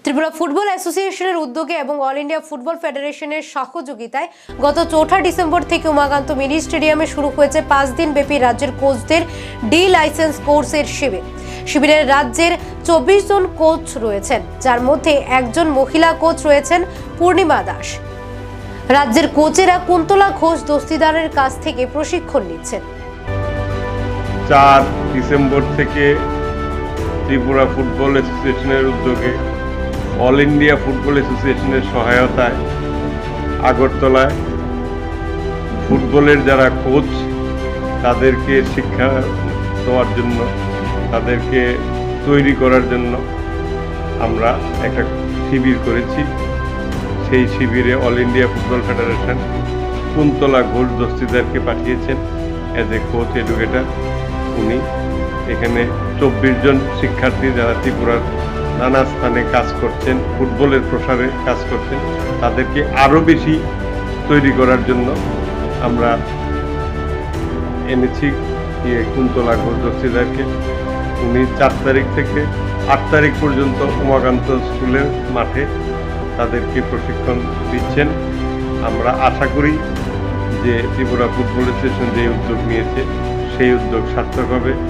Tripura football অ্যাসোসিয়েশনের উদ্যোগে এবং অল ইন্ডিয়া ফুটবল ফেডারেশনের সহযোগিতায় গত 4 ডিসেম্বর থেকে উমাকান্ত মিনি স্টেডিয়ামে শুরু হয়েছে 5 দিন ব্যাপী রাজ্যের কোচদের ডি লাইসেন্স কোর্সের শিবির। শিবিরে রাজ্যের 24 জন কোচ রয়েছেন, যার মধ্যে একজন মহিলা কোচ রয়েছেন পূর্ণিমা দাস। রাজ্যের কোচেরা কুন্তলা ঘোষ দস্তিদারের কাছ থেকে প্রশিক্ষণ নিচ্ছেন। 4 ডিসেম্বর থেকে ত্রিপুরা ফুটবল অ্যাসোসিয়েশনের উদ্যোগে অল ইন্ডিয়া ফুটবল অ্যাসোসিয়েশনের সহায়তায় আগরতলায় ফুটবলের যারা কোচ তাদেরকে শিক্ষা দেওয়ার জন্য, তাদেরকে তৈরি করার জন্য আমরা একটা শিবির করেছি। সেই শিবিরে All India football federation Kuntala Ghosh দস্তিদারকে পাঠিয়েছেন অ্যাজ এ কোচ এডুকেটর। উনি এখানে 24 জন শিক্ষার্থী যারা ত্রিপুরার নানা স্থানে কাজ করছেন, ফুটবলের প্রসারে কাজ করছেন, তাদেরকে আরও বেশি তৈরি করার জন্য আমরা এনেছি কুন্তলা ঘোষ দস্তিদারকে। উনি 4 তারিখ থেকে 8 তারিখ পর্যন্ত উমাকান্ত স্কুলের মাঠে তাদেরকে প্রশিক্ষণ দিচ্ছেন। আমরা আশা করি যে ত্রিপুরা ফুটবল অ্যাসোসিয়েশন যে উদ্যোগ নিয়েছে সেই উদ্যোগ সার্থক হবে।